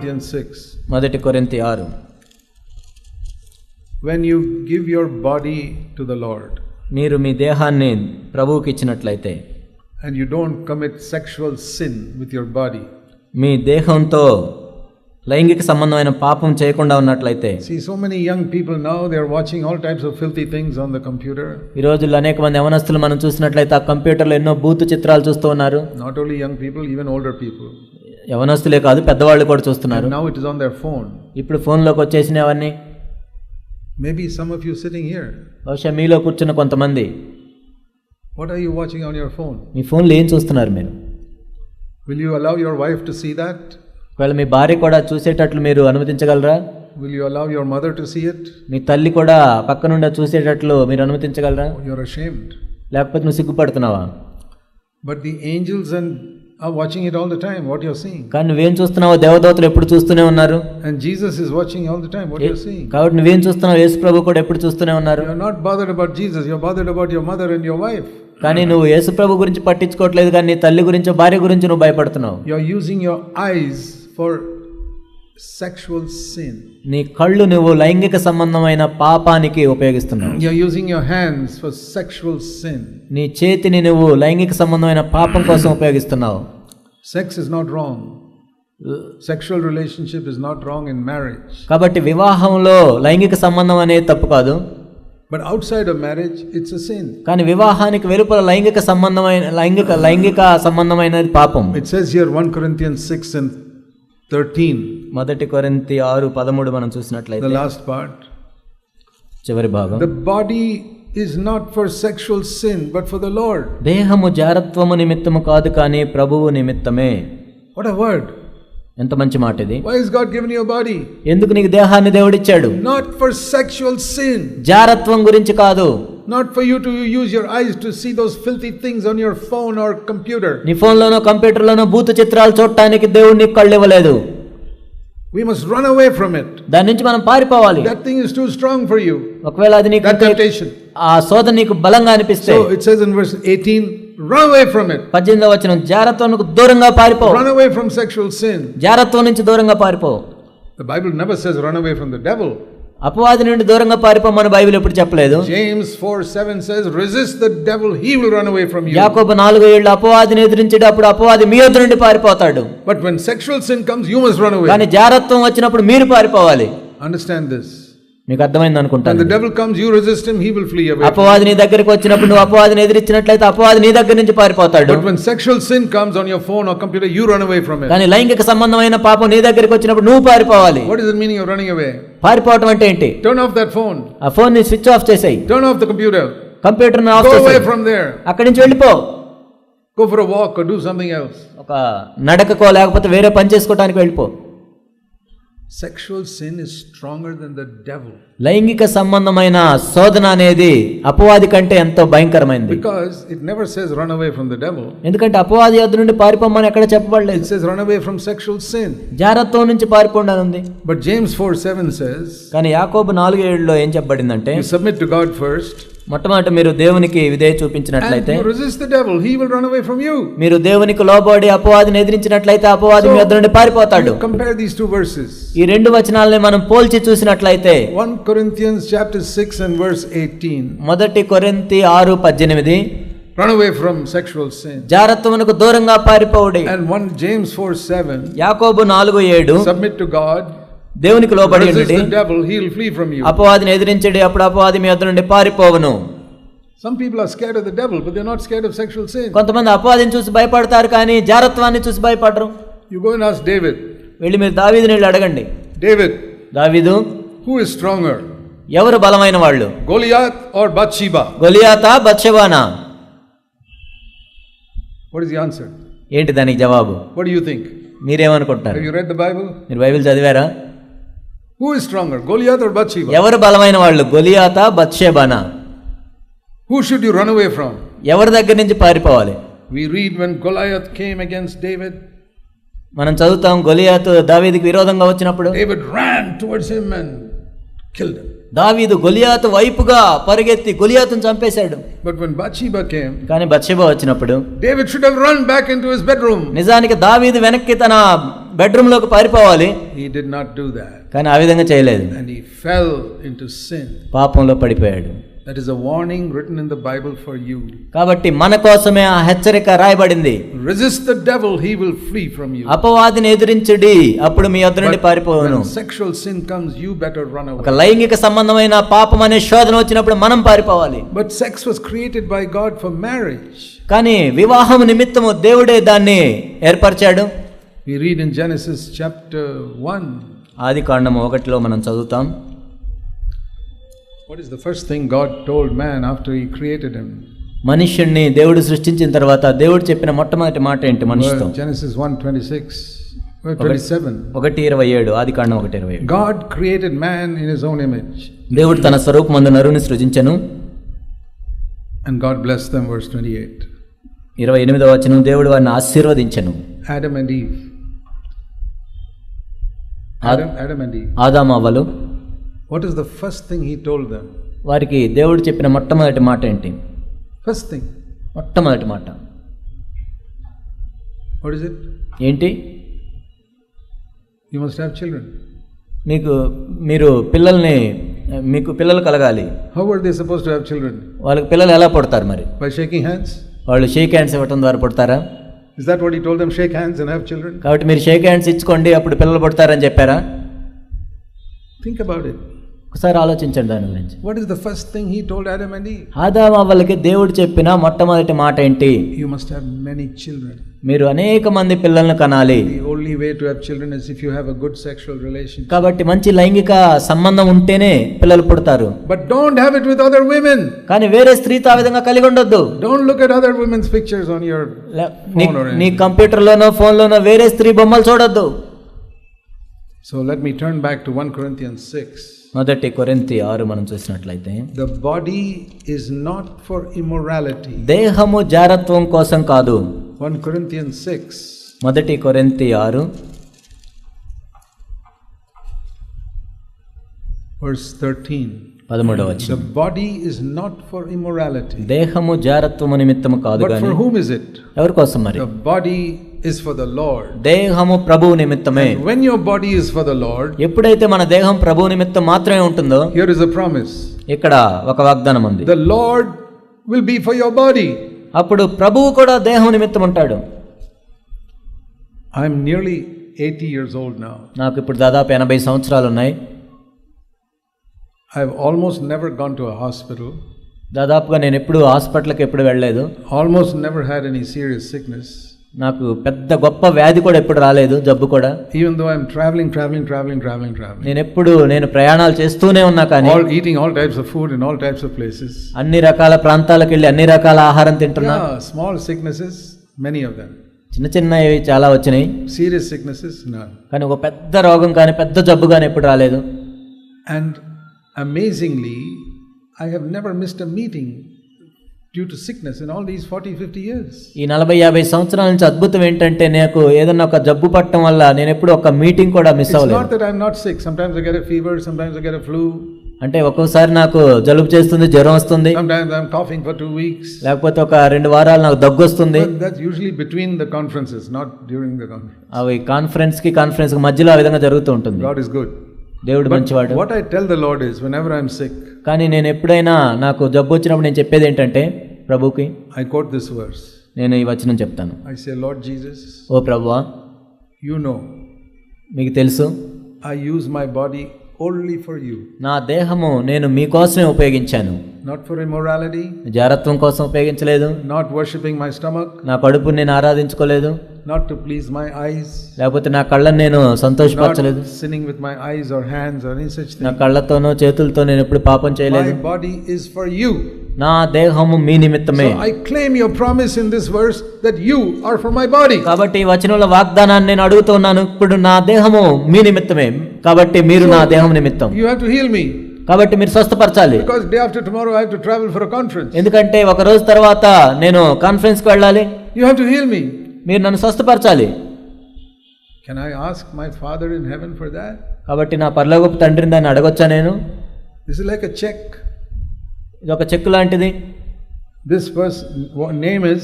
Corinthians 6. మొదటి కొరింథీ 6. When you give your body to the Lord, మీరు మీ దేహాన్ని ప్రభువుకి ఇచ్చినట్లయితే, and you don't commit sexual sin with your body, మీ దేహంతో లైంగిక సంబంధమైన పాపం చేయకుండా ఉన్నట్లయితే. See, so many young people now, they are watching all types of filthy things on the computer. ఈ రోజుల్లో అనేక మంది యవనస్తులు మనం చూసినట్లయితే ఆ కంప్యూటర్లో ఎన్నో బూతు చిత్రాలు చూస్తూ ఉన్నారు. Not only young people, even older people. యవనస్తులే కాదు, పెద్దవాళ్ళు కూడా చూస్తున్నారు. And now it is on their phone. ఇప్పుడు ఫోన్లోకి వచ్చేసినవి అవన్నీ. Maybe some of you sitting here, బహుశా మీలో కూర్చున్న కొంతమంది, what are you watching on your phone? మీ ఫోన్లో ఏం చూస్తున్నారు మీరు? Will you allow your wife to see that? ఒకవేళ మీ భార్య కూడా చూసేటట్లు మీరు అనుమతించగలరా? Will you allow your mother to see it? మీ తల్లి కూడా పక్క నుండి చూసేటట్లు మీరు అనుమతించగలరా? You're ashamed. లేకపోతే నువ్వు సిగ్గుపడుతున్నావా? But the angels are watching it all the time, what you're seeing. కానీ నువ్వేం చూస్తున్నావో దేవదూతలు ఎప్పుడు చూస్తూనే ఉన్నారు. And Jesus is watching all the time what you're seeing. కాబట్టి నువ్వేం చూస్తున్నావు, యేసు ప్రభు కూడా ఎప్పుడు చూస్తూనే ఉన్నారు. You're not bothered about Jesus, you're bothered about your mother and your wife. కానీ నువ్వు యేసు ప్రభు గురించి పట్టించుకోవట్లేదు, కానీ నీ తల్లి గురించి భార్య గురించి నువ్వు భయపడుతున్నావు. You're using your eyes for sexual sin. నీ కళ్ళు నువ్వు లైంగిక సంబంధమైన పాపానికి ఉపయోగిస్తున్నావు. You're using your hands for sexual sin. నీ చేతిని నువ్వు లైంగిక సంబంధమైన పాపం కోసం ఉపయోగిస్తున్నావు. Sex is not wrong. Sexual relationship is not wrong in marriage. కాబట్టి వివాహంలో లైంగిక సంబంధం అనేది తప్పు కాదు. But outside of marriage it's a sin. కానీ వివాహానికి వెలుపల లైంగిక సంబంధమైనది పాపం. It says here 1 Corinthians 6:13. మొదటి కొరింథీ 6:13 మనం చూసినట్లయితే, the last part, చివరి భాగం, the body is not for sexual sin but for the Lord. దేహము జారత్వము నిమిత్తము కాదు కానీ ప్రభువు నిమిత్తమే. What a word. ఎంత మంచి మాట ఇది. Why has God given you a body? ఎందుకు నీకు దేహాన్ని దేవుడిచ్చాడు? Not for sexual sin. జారత్వం గురించి కాదు. Not for you to use your eyes to see those filthy things on your phone or computer. నీ ఫోన్లోనో కంప్యూటర్లోనో భూత చిత్రాలు చూడటానికి దేవుడు నీకు కళ్ళు ఇవ్వలేదు. We must run away from it. దాని నుంచి మనం పారిపోవాలి. That thing is too strong for you. ఒకవేళ అది నీకు temptation, ఆ శోధన నీకు బలంగా అనిపిస్తే, so it says in verse 18, run away from it. 18వ వచనం, జారత్వానికి దూరంగా పారిపో. Run away from sexual sin. జారత్వం నుంచి దూరంగా పారిపో. The Bible never says run away from the devil. అపవాది నుండి దూరంగా పారిపోమని బైబిల్ ఎప్పుడు చెప్పలేదు. James 4:7 says resist the devil, he will run away from you. యాకోబు 4:7 అపవాదిని ఎదిరించేటప్పుడు అపవాది మీ యొద్ద నుండి పారిపోతాడు. But when sexual sin comes you must run away. కానీ జారత్వం వచ్చినప్పుడు మీరు పారిపోవాలి. Understand this. మీకు అర్థమైంది అనుకుంటాను. When the devil comes you resist him, he will flee away. అపవాది నీ దగ్గరికి వచ్చినప్పుడు నువ్వు అపవాదిని ఎదిరించినట్లయితే అపవాది నీ దగ్గర నుంచి పారిపోతాడు. But when sexual sin comes on your phone or computer you run away from it. కానీ లైంగిక సంబంధమైన పాపం నీ దగ్గరికి వచ్చినప్పుడు నువ్వు పారిపోవాలి. What is the meaning of running away? పారిపోవడం అంటే ఏంటి? Turn off that phone. ఆ ఫోన్ ని స్విచ్ ఆఫ్ చేసేయ్. Turn off the computer. Computer ని ఆఫ్ చేసేయ్. Go away చేసేయ్. from there. అక్కడి నుంచి వెళ్ళిపో. Go for a walk or do something else. ఒక నడకకో లేకపోతే వేరే పని చేసుకోవడానికి వెళ్ళిపో. Sexual sin is stronger than the devil. లైంగిక సంబంధమైన శోధన అనేది అపవాది కంటే ఎంతో భయంకరమైనది. Because it never says run away from the devil. ఎందుకంటే అపవాది యొద్ద నుండి పారిపోమని ఎక్కడ చెప్పబడలేదు. It says run away from sexual sin. జారత్వం నుంచి పారిపోండి అని ఉంది. But James 4:7 says, కానీ యాకోబు 4:7 ఏం చెప్పబడిందంటే, you submit to God first. మొట్టమొదట మీరు దేవునికి విధేయ చూపించినట్లయితే, and you resist the devil, he will run away from you. మీరు దేవునికి లోబడి అపవాదిని ఎదిరించినట్లయితే అపవాది మీ వద్ద నుండి పారిపోతాడు. Compare these two verses. ఈ రెండు వచనాలను మనం పోల్చి చూసినట్లయితే 1 Corinthians chapter 6 and verse 18. మొదటి కొరింథీ 6:18, run away from sexual sin. జారత్వమునకు దూరంగా పారిపోవుడి. And 1 James 4:7, యాకోబు 4:7, submit to God, దేవునికి లోబడి ఉండండి, resist the devil, he will flee from you. అపవాదిని ఎదిరించండి, అప్పుడు అపవాది మీ వద్ద నుండి పారిపోవును. Some people are scared of the devil but they are not scared of sexual sin. కొంతమంది అపవాదిని చూసి భయపడతారు కానీ జారత్వాన్ని చూసి భయపడరు. You go and ask David. వెళ్ళి మీరు దావీదుని వెళ్ళి అడగండి. David, దావీదు, who is stronger? ఎవరు బలమైన వాళ్ళు? Goliath or Bathsheba? గొలియాతా బత్షెబానా? What is the answer? ఏంటి దానికి జవాబు? What do you think? మీరేమనుకుంటారు? Have you read the Bible? మీరు బైబిల్ చదివారా? Who is stronger, Goliath or Bathsheba? ఎవరు బలమైన వాళ్ళు? గొలియాతా బత్షెబానా? Who should you run away from? ఎవరి దగ్గర నుంచి పారిపోవాలి? We read when Goliath came against David. మనం చదువుతాం, గొలియాతు దావీదుకి విరోధంగా వచ్చినప్పుడు David ran towards him and killed him. దావీదు గొలియాతు వైపుగా పరిగెత్తి గొలియాతును చంపేశాడు. But when Bathsheba came, కానీ బత్షెబా వచ్చినప్పుడు David should have run back into his bedroom. నిజానికి దావీదు వెనక్కి తన బెడ్రూమ్ లోకి పారిపోవాలి. He did not do that. కానీ ఆ విధంగా చేయలేదు. And he fell into sin. పాపంలో పడిపోయాడు. That is a warning written in the Bible for you. కాబట్టి మన కోసమే ఆ హెచ్చరిక రాయబడింది. Resist the devil, he will flee from you. అపవాదిని ఎదిరించుడి, అప్పుడు మీ యొద్ద నుండి పారిపోవును. When sexual sin comes, you better run away. ఒక లైంగిక సంబంధమైన పాపం అనే శోధన వచ్చినప్పుడు మనం పారిపోవాలి. But sex was created by God for marriage. కానీ వివాహం నిమిత్తము దేవుడే దాన్ని ఏర్పరిచాడు. We read in Genesis chapter 1. ఆదికాండము 1లో మనం చదువుతాం. What is the first thing God told man after he created him? మనుష్యుణ్ణి దేవుడు సృష్టించిన తర్వాత దేవుడు చెప్పిన మొట్టమొదటి మాట ఏంటి మనిషితో? Genesis 1:26 27. 1:27 Adikandam 1:27. God created man in his own image. దేవుడు తన స్వరూపమందు నరుని సృజించెను. And God blessed them, verse 28. 28వ వచనం, దేవుడు వారిని ఆశీర్వదించెను. Adam and Eve. Adam and Eve. ఆదాము అవ్వలు. What is the first thing he told them? వారికి దేవుడు చెప్పిన మొట్టమొదటి మాట ఏంటి? First thing. మొట్టమొదటి మాట. What is it? ఏంటి? You must have children. మీకు పిల్లలు కలగాలి. How were they supposed to have children? వాళ్ళకి పిల్లలు ఎలా పుడతారు మరి? By shaking hands? వాళ్ళు షేక్ హ్యాండ్స్ ఇవ్వటం ద్వారా పుడతారా? Is that what he told them? Shake hands and have children? కాబట్టి మీరు షేక్ హ్యాండ్స్ ఇచ్చుకోండి అప్పుడు పిల్లలు పుడతారని చెప్పారా? Think about it. ఒకసారి ఆలోచించండి దాని గురించి. What is the first thing he told Adam and Eve? ఆదాము అవ్వలకి దేవుడు చెప్పిన మొట్టమొదటి మాట ఏంటి? You must have many children. మీరు అనేక మంది పిల్లలను కనాలి. The only way to have children is if you have a good sexual relationship. కాబట్టి మంచి లైంగిక సంబంధం ఉంటేనే పిల్లలు పుడతారు. But don't have it with other women. కానీ వేరే స్త్రీతో ఆ విధంగా కలిగి ఉండొద్దు. Don't look at other women's pictures on your phone or anything. నీ కంప్యూటర్లోనో ఫోన్లోనో వేరే స్త్రీ బొమ్మలు చూడొద్దు. So let me turn back to 1 Corinthians 6. మొదటి కొరింథీ 6 మనం చూసినట్లయితే, The body is not for immorality. దేహము జారత్వం కోసం కాదు. 1 Corinthians 6. మొదటి కొరింథీ 6 verse 13. 13వ వచనం. The body is not for immorality. దేహము జారత్వము నిమిత్తము కాదు But గాని for whom is it? ఎవరి కోసం మరి? The body is for the Lord. దేహము ప్రభువు నిమిత్తమే. And when your body is for the Lord, ఎప్పుడైతే మన దేహం ప్రభువు నిమిత్తం మాత్రమే ఉంటుందో, here is a promise. ఇక్కడ ఒక వాగ్దానం ఉంది. The Lord will be for your body. అప్పుడు ప్రభువు కూడా దేహం నిమిత్తం ఉంటాడు. I am nearly 80 years old now. నాకు ఇప్పుడు దాదాపు 80 సంవత్సరాలు ఉన్నాయి. I have almost never gone to a hospital. దాదాపుగా నేను ఎప్పుడు హాస్పిటల్కి ఎప్పుడు వెళ్ళలేదు. Almost never had any serious sickness. నాకు పెద్ద గొప్ప వ్యాధి కూడా ఎప్పుడు రాలేదు, జబ్బు కూడా. Even though I am traveling. నేను ప్రయాణాలు చేస్తూనే ఉన్నా కానీ, eating all types of food in all types of places. అన్ని రకాల ప్రాంతాలకు వెళ్ళి అన్ని రకాల ఆహారం తింటున్నా. Small sicknesses, many of them. చిన్నవి చాలా వచ్చినాయి. Serious sicknesses, none. కానీ ఒక పెద్ద రోగం కానీ పెద్ద జబ్బు కానీ ఎప్పుడు రాలేదు. And amazingly, I have never missed a meeting due to sickness in all these 40-50 years. ఈ 40-50 సంవత్సరాల నుంచి అద్భుతం ఏంటంటే, నాకు ఏదన్నా ఒక జబ్బు పట్టడం వల్ల నేను ఎప్పుడు ఒక మీటింగ్ కూడా మిస్ అవ్వలేదు. It's not that I'm not sick. Sometimes I get a fever, sometimes I get a flu. అంటే ఒక్కోసారి నాకు జలుబు చేస్తుంది, జ్వరం వస్తుంది. Sometimes I'm coughing for 2 weeks. లేకపోతే ఒక 2 వారాలు నాకు దగ్గు వస్తుంది. But that's usually between the conferences, not during the conference. అవి కాన్ఫరెన్స్ కి మధ్యలో ఆ విధంగా జరుగుతూ ఉంటుంది. God is good. దేవుడు మంచివాడు. What I tell the Lord is, whenever I'm sick, కానీ నేను ఎప్పుడైనా నాకు జబ్బు వచ్చినప్పుడు నేను చెప్పేది ఏంటంటే ప్రభుకి, I quote this verse. నేను ఈ వచనం చెప్తాను. I say, Lord Jesus, ఓ ప్రభువా, you know, మీకు తెలుసు, I use my body only for you. నా దేహము నేను మీకోసమే ఉపయోగించాను. Not for immorality. జారత్వం కోసం ఉపయోగించలేదు. Not worshipping my stomach. నా కడుపుని నేను ఆరాధించుకోలేదు. Not to please my eyes. లేకపోతే నా కళ్ళని నేను సంతోషపరచలేదు. Not sinning with my eyes or hands or any such thing. నా కళ్ళతోనో చేతులతో నేను ఎప్పుడు పాపం చేయలేదు. My body is for you. నా దేహము మీ నిమిత్తమే. So I claim your promise in this verse that you are for my body. కాబట్టి ఈ వచనంలో వాగ్దానాన్ని నేను అడుగుతున్నాను. ఇప్పుడు నా దేహము మీ నిమిత్తమే, కాబట్టి మీరు నా దేహం నిమిత్తం. You have to heal me. కాబట్టి మీరు స్వస్థపరచాలి. Because day after tomorrow I have to travel for a conference. ఎందుకంటే ఒక రోజు తర్వాత నేను కాన్ఫరెన్స్ కి వెళ్ళాలి. You have to heal me. మీరు నన్ను స్వస్థపరచాలి. Can I ask my Father in heaven for that? కాబట్టి నా పరలోకపు తండ్రిని దాన్ని అడగొచ్చా నేను? This is like a check. ఇది ఒక చెక్ లాంటిది. This person name is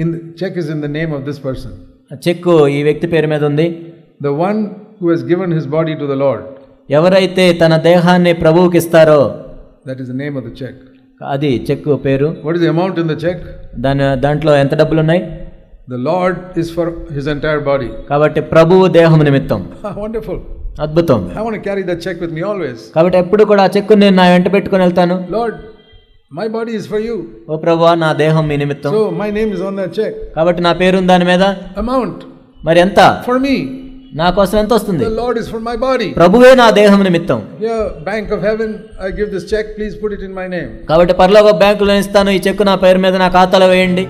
in check is in the name of this person. Check ఈ వ్యక్తి పేరు మీద ఉంది. the one who has given his body to the Lord. ఎవరైతే తన దేహాన్ని ప్రభువుకి ఇస్తారో That is the name of the check. అది చెక్కు పేరు. What is the amount in the check? దాంట్లో ఎంత డబ్బులు ఉన్నాయి? The Lord is for his entire body. కాబట్టి ప్రభువు దేహం నిమిత్తం. Wonderful. అద్భుతం. I want to carry that check with me always. కాబట్టి ఎప్పుడు కూడా ఆ చెక్కు నేను నా వెంట పెట్టుకొని వెళ్తాను. Lord, my body is for you. ఓ ప్రభువా, నా దేహం మీ నిమిత్తం. So my name is on that check. కాబట్టి నా పేరు ఉంది దాని మీద. Amount. మరి ఎంత? For me. నా కోసం ఎంత వస్తుంది? The Lord is for my body. ప్రభువే నా దేహం నిమిత్తం. Here, Bank of Heaven, I give this check, please put it in my name. కాబట్టి పరలోక బ్యాంకులో ఇస్తాను, ఈ చెక్కు నా పేరు మీద నా ఖాతాలో వేయండి.